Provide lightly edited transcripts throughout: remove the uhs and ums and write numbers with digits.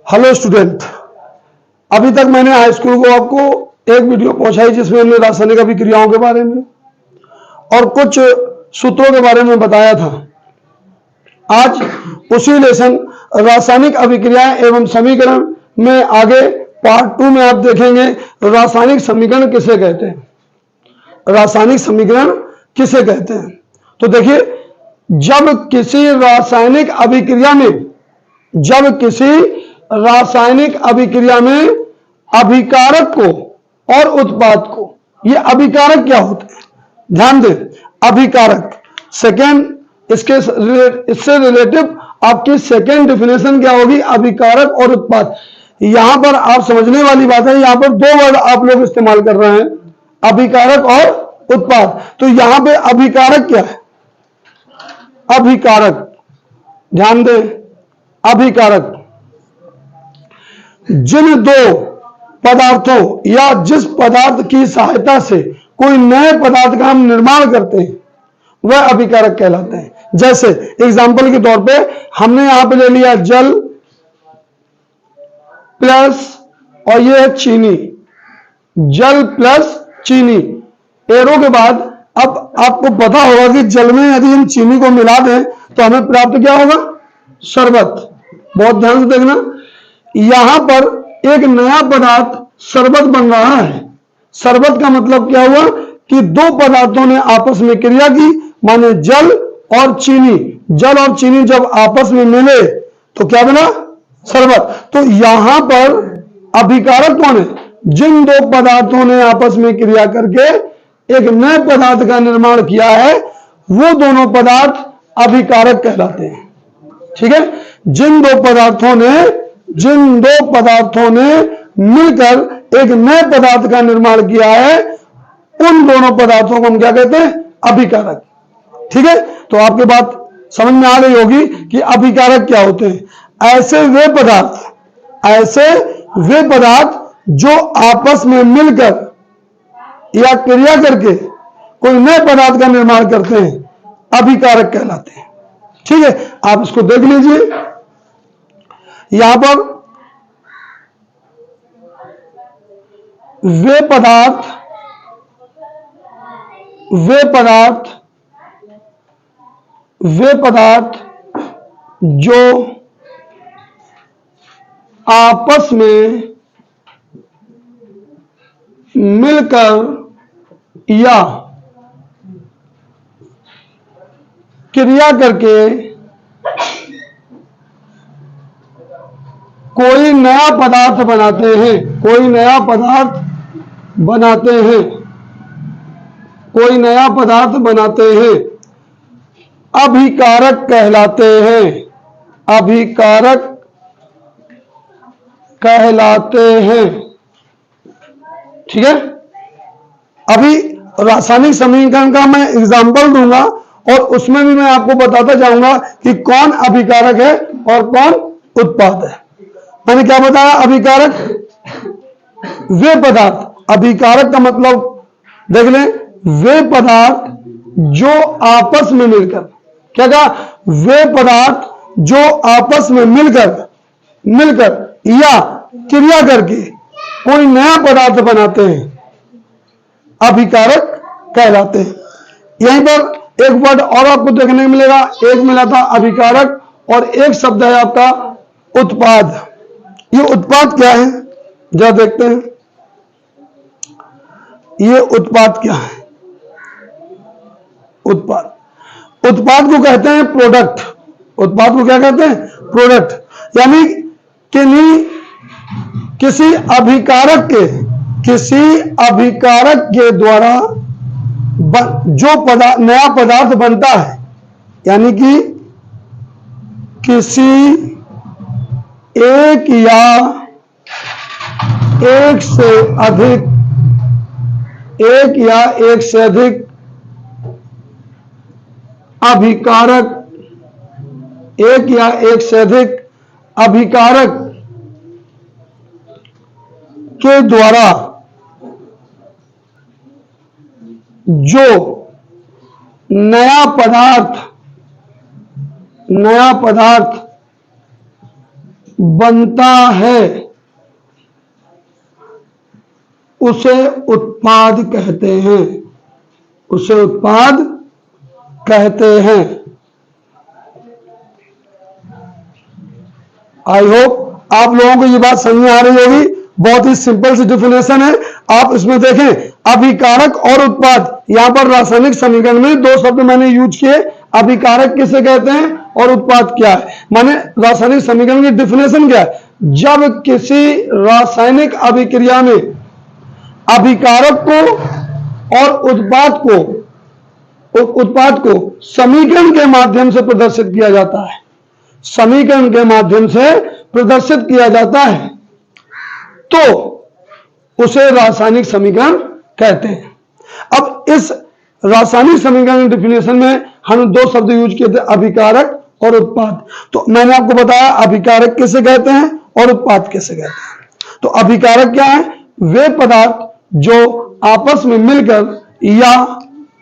Hello student, अभी तक मैंने हाई स्कूल को आपको एक वीडियो पहुंचाई जिसमें हमने रासायनिक अभिक्रियाओं के बारे में और कुछ सूत्रों के बारे में बताया था। आज उसी लेसन रासायनिक अभिक्रियाएं एवं समीकरण में आगे पार्ट 2 में आप देखेंगे रासायनिक समीकरण किसे कहते हैं। रासायनिक समीकरण किसे कहते हैं तो देखिए, जब किसी रासायनिक अभिक्रिया में अभिकारक को और उत्पाद को, ये अभिकारक क्या होते हैं ध्यान दें। अभिकारक सेकेंड, इससे रिलेटिव आपकी सेकेंड डेफिनेशन क्या होगी, अभिकारक और उत्पाद। यहां पर आप समझने वाली बात है, यहां पर दो वर्ड आप लोग इस्तेमाल कर रहे हैं, अभिकारक और उत्पाद। तो यहां पे अभिकारक क्या है, अभिकारक ध्यान दें, अभिकारक जिन दो पदार्थों या जिस पदार्थ की सहायता से कोई नए पदार्थ का हम निर्माण करते हैं वह अभिकारक कहलाते हैं। जैसे एग्जांपल के तौर पे हमने यहां पे ले लिया जल प्लस और ये है चीनी, जल प्लस चीनी। एरो के बाद अब आपको पता होगा कि जल में यदि हम चीनी को मिला दें तो हमें प्राप्त क्या होगा, शरबत। बहुत ध्यान से देखना, यहां पर एक नया पदार्थ शरबत बन रहा है। शरबत का मतलब क्या हुआ कि दो पदार्थों ने आपस में क्रिया की, माने जल और चीनी। जल और चीनी जब आपस में मिले तो क्या बना, शरबत। तो यहां पर अभिकारक कौन है, जिन दो पदार्थों ने आपस में क्रिया करके एक नए पदार्थ का निर्माण किया है वो दोनों पदार्थ अभिकारक कहलाते हैं। ठीक है, जिन दो पदार्थों ने मिलकर एक नए पदार्थ का निर्माण किया है उन दोनों पदार्थों को हम क्या कहते हैं, अभिकारक। ठीक है, तो आपके बात समझ में आ गई होगी कि अभिकारक क्या होते हैं। ऐसे वे पदार्थ जो आपस में मिलकर या क्रिया करके कोई नए पदार्थ का निर्माण करते हैं अभिकारक कहलाते हैं। ठीक है, आप इसको देख लीजिए, यहां पर वे पदार्थ जो आपस में मिलकर या क्रिया करके कोई नया पदार्थ बनाते हैं अभिकारक कहलाते हैं। ठीक है, अभी रासायनिक समीकरण का मैं एग्जांपल दूंगा और उसमें भी मैं आपको बताता जाऊंगा कि कौन अभिकारक है और कौन उत्पाद है। मैंने क्या बताया, अभिकारक वे पदार्थ, अभिकारक का मतलब देख लें, वे पदार्थ जो आपस में मिलकर, क्या कहा, वे पदार्थ जो आपस में मिलकर या क्रिया करके कोई नया पदार्थ बनाते हैं अभिकारक कहलाते हैं। यहीं पर एक वर्ड और आपको देखने को मिलेगा, एक मिला था अभिकारक और एक शब्द है आपका उत्पाद। ये उत्पाद क्या है जरा देखते हैं, ये उत्पाद क्या है। उत्पाद को कहते हैं प्रोडक्ट। उत्पाद को क्या कहते हैं, प्रोडक्ट। यानी कि किसी अभिकारक के द्वारा जो नया पदार्थ बनता है, यानी कि किसी एक या एक से अधिक अभिकारक के द्वारा जो नया पदार्थ बनता है उसे उत्पाद कहते हैं, उसे उत्पाद कहते हैं। आई होप आप लोगों को ये बात समझ में आ रही होगी। बहुत ही सिंपल सी डिफिनेशन है। आप इसमें देखें, अभिकारक और उत्पाद, यहां पर रासायनिक समीकरण में दो शब्द मैंने यूज किए। अभिकारक किसे कहते हैं और उत्पाद क्या है। माने रासायनिक समीकरण की डिफिनेशन क्या है, जब किसी रासायनिक अभिक्रिया में अभिकारक को और उत्पाद को समीकरण के माध्यम से प्रदर्शित किया जाता है, समीकरण के माध्यम से प्रदर्शित किया जाता है, तो उसे रासायनिक समीकरण कहते हैं। अब इस रासायनिक समीकरण डिफिनेशन में हमने दो शब्द यूज किए थे, अभिकारक और उत्पाद। तो मैंने आपको बताया अभिकारक किसे कहते हैं और उत्पाद किसे कहते हैं। तो अभिकारक क्या है, वे पदार्थ जो आपस में मिलकर या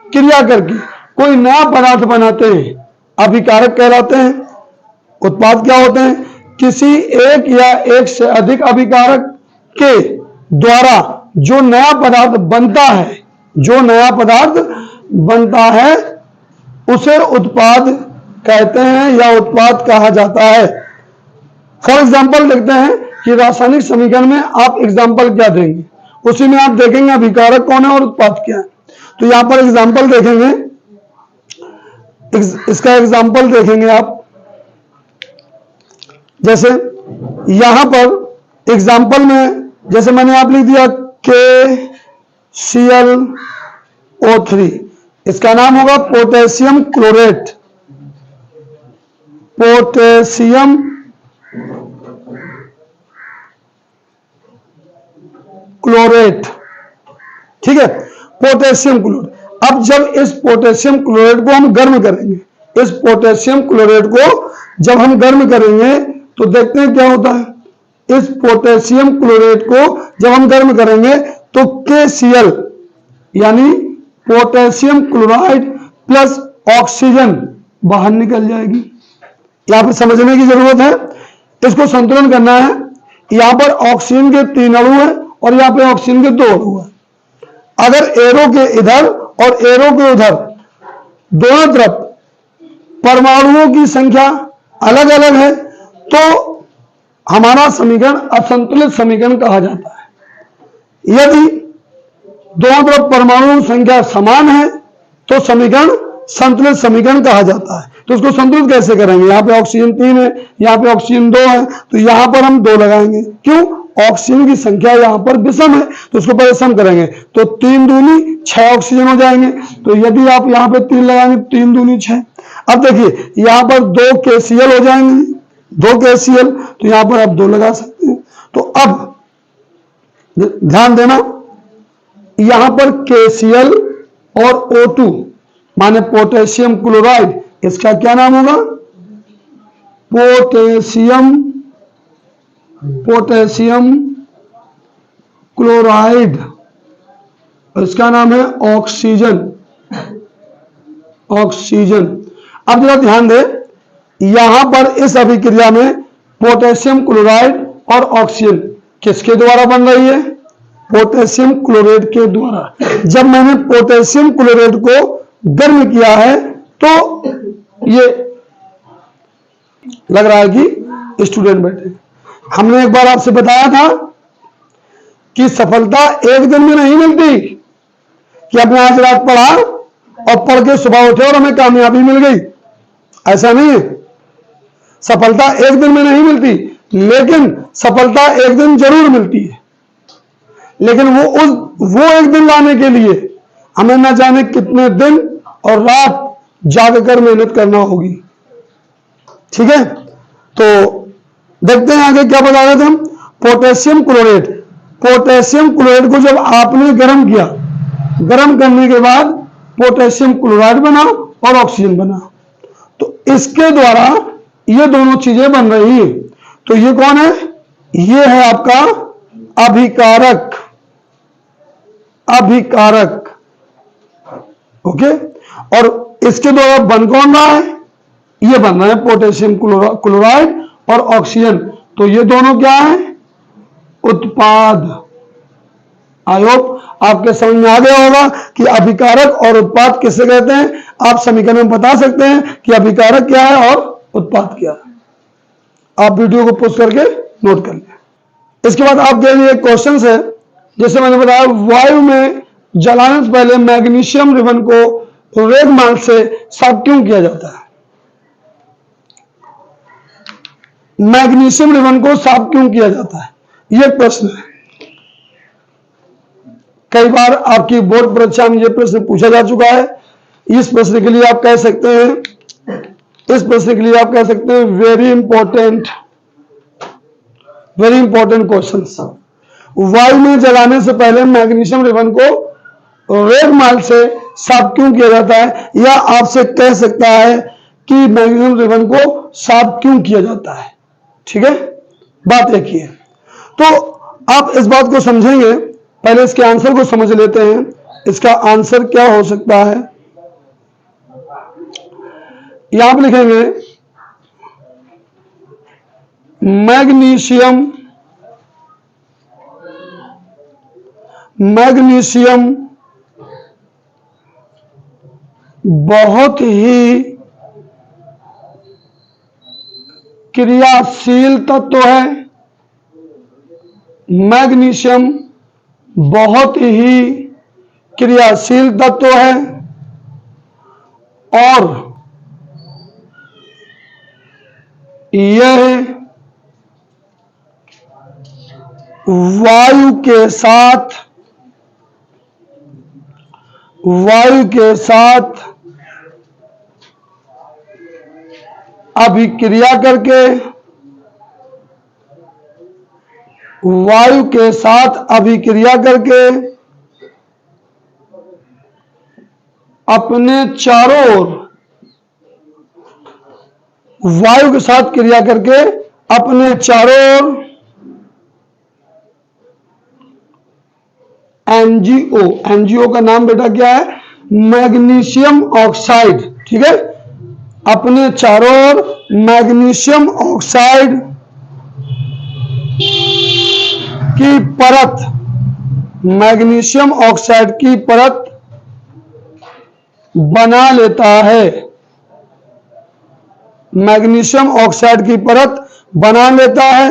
क्रिया करके कोई नया पदार्थ बनाते हैं, अभिकारक कहलाते हैं। उत्पाद क्या होते हैं, किसी एक या एक से अधिक अभिकारक के द्वारा जो नया पदार्थ बनता है, जो नया पदार्थ बनता है उसे उत्पाद कहते हैं या उत्पाद कहा जाता है। फॉर एग्जाम्पल देखते हैं कि रासायनिक समीकरण में आप एग्जाम्पल क्या देंगे, उसी में आप देखेंगे अभिकारक कौन है और उत्पाद क्या है। तो यहां पर एग्जाम्पल देखेंगे, इसका एग्जाम्पल देखेंगे आप, जैसे यहां पर एग्जाम्पल में जैसे मैंने आप लिख दिया KClO3, इसका नाम होगा पोटेशियम क्लोरेट, पोटेशियम क्लोरेट, ठीक है, पोटेशियम क्लोरेट। अब जब इस पोटेशियम क्लोरेट को हम गर्म करेंगे, इस पोटेशियम क्लोरेट को जब हम गर्म करेंगे तो देखते हैं क्या होता है। इस पोटेशियम क्लोरेट को जब हम गर्म करेंगे तो KCl यानी पोटेशियम क्लोराइड प्लस ऑक्सीजन बाहर निकल जाएगी। यहां पर समझने की जरूरत है, इसको संतुलन करना है। यहां पर ऑक्सीजन के 3 अणु है और यहां पे ऑक्सीजन के 2 अणु है। अगर एरो के इधर और एरो के उधर दोनों तरफ परमाणुओं की संख्या अलग अलग है तो हमारा समीकरण असंतुलित समीकरण कहा जाता है। यदि दोनों तरफ परमाणुओं की संख्या समान है तो समीकरण संतुलित समीकरण कहा जाता है। तो उसको संतुलित कैसे करेंगे, यहाँ पे ऑक्सीजन 3 है, यहाँ पे ऑक्सीजन 2 है, तो यहां पर हम 2 लगाएंगे। क्यों, ऑक्सीजन की संख्या यहां पर विषम है तो उसको पहले सम करेंगे तो 3 दूनी 6 ऑक्सीजन हो जाएंगे। तो यदि आप यहां पे 3 लगाएंगे 3 दूनी 6। अब देखिए यहां पर 2 KCl हो जाएंगे, 2 KCl, तो यहां पर आप 2 लगा सकते हैं। तो अब ध्यान देना, यहां पर KCl और O2 माने पोटेशियम क्लोराइड, इसका क्या नाम होगा, पोटेशियम क्लोराइड, इसका नाम है ऑक्सीजन। अब जरा ध्यान दे, यहां पर इस अभिक्रिया में पोटेशियम क्लोराइड और ऑक्सीजन किसके द्वारा बन रही है, पोटेशियम क्लोराइड के द्वारा। जब मैंने पोटेशियम क्लोराइड को गर्म किया है तो ये लग रहा है कि स्टूडेंट बैठे। हमने एक बार आपसे बताया था कि सफलता एक दिन में नहीं मिलती कि आपने आज रात पढ़ा और पढ़ के सुबह उठे और हमें कामयाबी मिल गई, ऐसा नहीं है। सफलता एक दिन में नहीं मिलती, लेकिन सफलता एक दिन जरूर मिलती है। लेकिन वो एक दिन लाने के लिए हमें न जाने कितने दिन और रात जागकर मेहनत करना होगी। ठीक है, तो देखते हैं आगे क्या बता रहे थे हम। पोटेशियम क्लोराइड, पोटेशियम क्लोराइड को जब आपने गर्म किया, गर्म करने के बाद पोटेशियम क्लोराइड बना और ऑक्सीजन बना, तो इसके द्वारा ये दोनों चीजें बन रही है। तो ये कौन है, ये है आपका अभिकारक, ओके। और इसके द्वारा बन कौन रहा है, ये बन रहा है पोटेशियम क्लोराइड और ऑक्सीजन। तो ये दोनों क्या है? उत्पाद। आई होप आपके समझ में आ गया होगा कि अभिकारक और उत्पाद किसे कहते हैं। आप समीकरण में बता सकते हैं कि अभिकारक क्या है और उत्पाद क्या है। आप वीडियो को पोस्ट करके नोट कर लें। इसके बाद आपके लिए क्वेश्चन है, जैसे मैंने बताया वायु में जलाने से पहले मैग्नीशियम रिबन को रेगमाल से साफ क्यों किया जाता है? मैग्नीशियम रिबन को साफ क्यों किया जाता है, यह प्रश्न है। कई बार आपकी बोर्ड परीक्षा में यह प्रश्न पूछा जा चुका है। इस प्रश्न के लिए आप कह सकते हैं, वेरी इंपॉर्टेंट क्वेश्चन। वायु में जलाने से पहले मैग्नीशियम रिबन को रेगमाल से साफ क्यों किया जाता है, या आपसे कह सकता है कि मैग्नीशियम रिबन को साफ क्यों किया जाता है। ठीक है, बात एक ही है। तो आप इस बात को समझेंगे, पहले इसके आंसर को समझ लेते हैं। इसका आंसर क्या हो सकता है, यहां पर लिखेंगे मैग्नीशियम बहुत ही क्रियाशील तत्व है। मैग्नीशियम बहुत ही क्रियाशील तत्व है और यह वायु अभिक्रिया करके अपने चारों ओर वायु के साथ क्रिया करके अपने चारों ओर एनजीओ का नाम बेटा क्या है? Magnesium oxide. ठीक है, अपने चारों ओर मैग्नीशियम ऑक्साइड की परत बना लेता है। मैग्नीशियम ऑक्साइड की परत बना लेता है।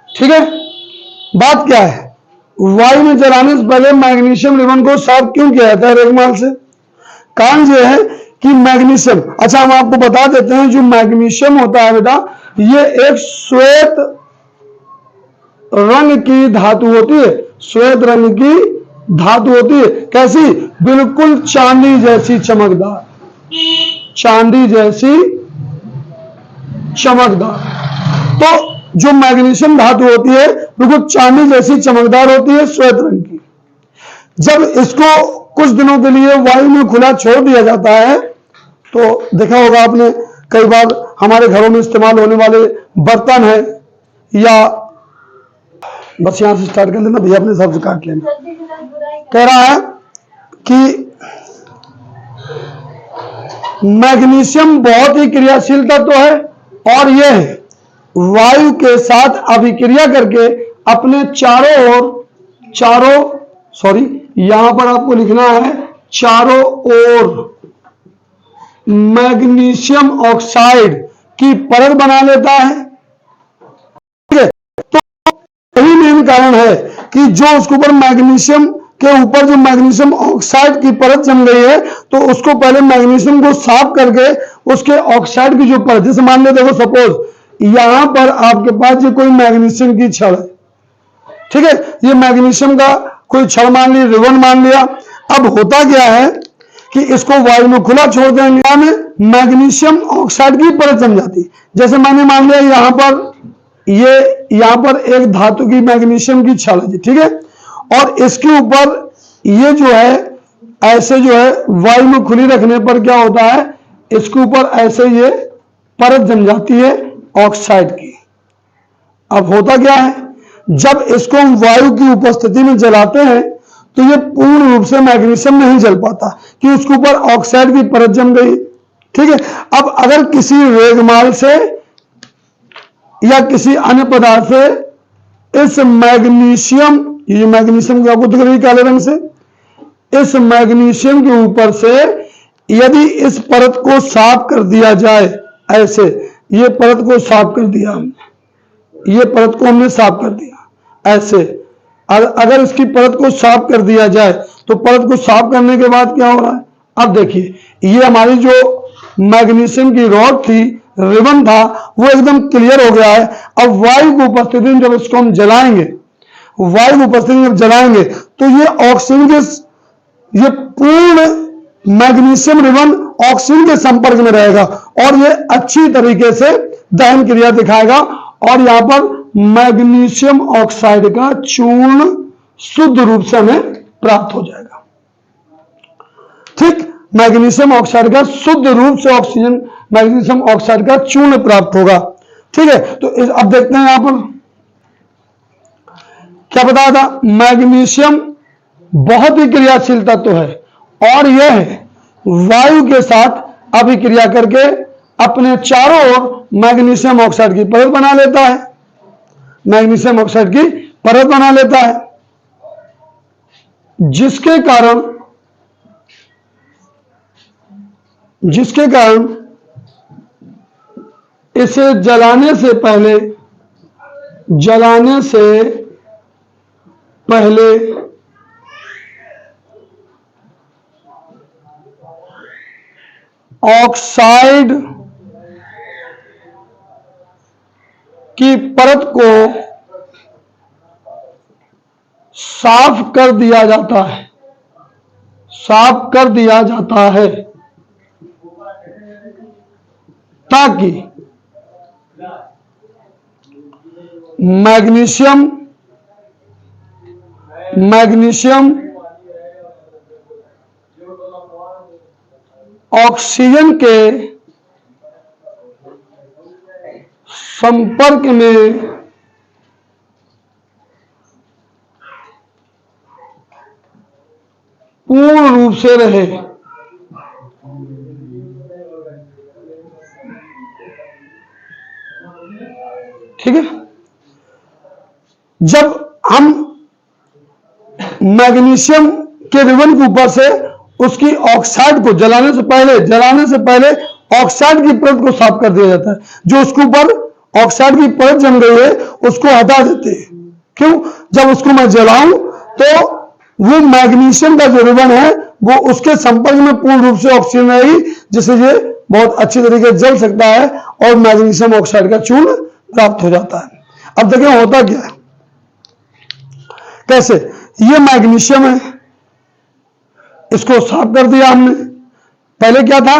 ठीक है, बात क्या है? वायु में जलाने से पहले मैग्नीशियम रिबन को साफ क्यों किया जाता है रेगमाल से? कारण यह है कि मैग्नीशियम, अच्छा हम आपको बता देते हैं, जो मैग्नीशियम होता है बेटा, ये एक श्वेत रंग की धातु होती है। श्वेत रंग की धातु होती है। कैसी? बिल्कुल चांदी जैसी चमकदार, चांदी जैसी चमकदार। तो जो मैग्नीशियम धातु होती है बिल्कुल चांदी जैसी चमकदार होती है, श्वेत रंग की। जब इसको कुछ दिनों के लिए वायु में खुला छोड़ दिया जाता है, तो देखा होगा आपने, कई बार हमारे घरों में इस्तेमाल होने वाले बर्तन है, या बस यहां से स्टार्ट कर लेना भैया, अपने हिसाब से काट लेना। कह रहा है कि मैग्नीशियम बहुत ही क्रियाशील तत्व है और यह वायु के साथ अभिक्रिया करके अपने यहां पर आपको लिखना है चारों ओर मैग्नीशियम ऑक्साइड की परत बना लेता है। ठीक है, तो यही मेन कारण है कि जो उसके ऊपर मैग्नीशियम के ऊपर जो मैग्नीशियम ऑक्साइड की परत जम गई है, तो उसको पहले मैग्नीशियम को साफ करके उसके ऑक्साइड की जो परत, जैसे मान लो देखो सपोज यहां पर आपके पास ये कोई मैग्नीशियम की छड़ है। ठीक है, ये मैग्नीशियम का कोई छड़ मान लिया, रिबन मान लिया। अब होता क्या है कि इसको वायु में खुला छोड़ देंगे में मैग्नीशियम ऑक्साइड की परत जम जाती है। जैसे मैंने मान लिया यहां पर एक धातु की मैग्नीशियम की छड़ है। ठीक है, और इसके ऊपर ये जो है ऐसे जो है वायु में खुली रखने पर क्या होता है, इसके ऊपर ऐसे ये परत जम जाती है ऑक्साइड की। अब होता क्या है, जब इसको हम वायु की उपस्थिति में जलाते हैं तो ये पूर्ण रूप से मैग्नीशियम नहीं जल पाता कि उसके ऊपर ऑक्साइड की परत जम गई। ठीक है, अब अगर किसी रेगमाल से या किसी अन्य पदार्थ से इस मैग्नीशियम, ये मैग्नीशियम को आपको दिख रही है काले रंग से, इस मैग्नीशियम के ऊपर से यदि इस परत को साफ कर दिया जाए, ऐसे ये परत को साफ कर दिया हमने, ये परत को हमने साफ कर दिया ऐसे, अगर इसकी परत को साफ कर दिया जाए तो परत को साफ करने के बाद क्या हो रहा है, अब देखिए ये हमारी जो मैग्नीशियम की रॉड थी, रिबन था, वो एकदम क्लियर हो गया है। अब वायु की उपस्थिति में जब इसको हम जलाएंगे, वायु की उपस्थिति में जब जलाएंगे तो ये ऑक्सीजन के, ये पूर्ण मैग्नीशियम रिबन ऑक्सीजन के संपर्क में रहेगा और ये अच्छी तरीके से दहन क्रिया दिखाएगा और यहां पर मैग्नीशियम ऑक्साइड का चूर्ण शुद्ध रूप से हमें प्राप्त हो जाएगा। ठीक, मैग्नीशियम ऑक्साइड का शुद्ध रूप से ऑक्सीजन, मैग्नीशियम ऑक्साइड का चूर्ण प्राप्त होगा। ठीक है, तो अब देखते हैं यहां पर क्या बताया था, मैग्नीशियम बहुत ही क्रियाशील तत्व है और यह वायु के साथ अभिक्रिया करके अपने चारों ओर मैग्नीशियम ऑक्साइड की परत बना लेता है, मैग्नीशियम ऑक्साइड की परत बना लेता है, जिसके कारण इसे जलाने से पहले ऑक्साइड की परत को साफ कर दिया जाता है, साफ कर दिया जाता है ताकि मैग्नीशियम ऑक्सीजन के संपर्क में पूर्ण रूप से रहे। ठीक है, जब हम मैग्नीशियम के रिबन के ऊपर से उसकी ऑक्साइड को जलाने से पहले ऑक्साइड की परत को साफ कर दिया जाता है, जो उसके ऊपर ऑक्साइड की परत जम गई है उसको हटा देते हैं। क्यों? जब उसको मैं जलाऊं तो वो मैग्नीशियम का जो रिबन है वो उसके संपर्क में पूर्ण रूप से ऑक्सीजन रहेगी, जिससे ये बहुत अच्छी तरीके से जल सकता है और मैग्नीशियम ऑक्साइड का चूर्ण प्राप्त हो जाता है। अब देखें होता क्या है, कैसे, ये मैग्नीशियम है, इसको साफ कर दिया हमने। पहले क्या था,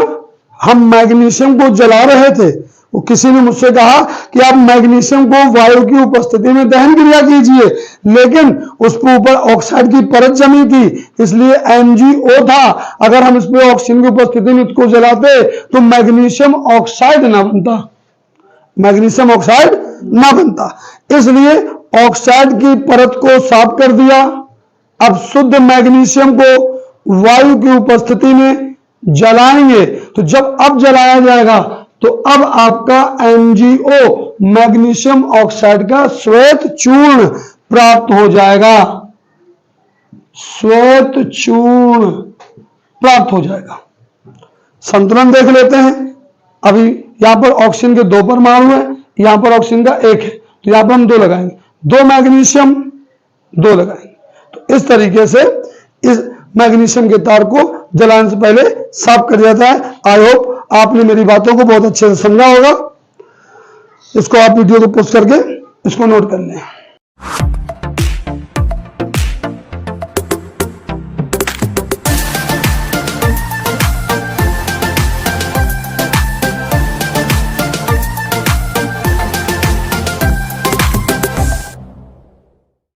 हम मैग्नीशियम को जला रहे थे, वो किसी ने मुझसे कहा कि आप मैग्नीशियम को वायु की उपस्थिति में दहन क्रिया कीजिए, लेकिन उसके ऊपर ऑक्साइड की परत जमी थी, इसलिए MgO था। अगर हम इस पे ऑक्सीजन की उपस्थिति में इसको जलाते तो मैग्नीशियम ऑक्साइड ना बनता, मैग्नीशियम ऑक्साइड ना बनता, इसलिए ऑक्साइड की परत को साफ कर दिया। अब शुद्ध मैग्नीशियम को वायु की उपस्थिति में जलाएंगे, तो जब अब जलाया जाएगा तो अब आपका MgO मैग्नीशियम ऑक्साइड का श्वेत चूर्ण प्राप्त हो जाएगा, श्वेत चूर्ण प्राप्त हो जाएगा। संतुलन देख लेते हैं। अभी यहां पर ऑक्सीजन के 2 परमाणु है, यहां पर ऑक्सीजन का 1 है, तो यहां पर हम 2 लगाएंगे, 2 मैग्नीशियम 2 लगाएंगे। तो इस तरीके से इस मैग्नीशियम के तार को जलाने से पहले साफ कर जाता है। आई होप आपने मेरी बातों को बहुत अच्छे से समझा होगा। इसको आप वीडियो को पोस्ट करके इसको नोट कर लें।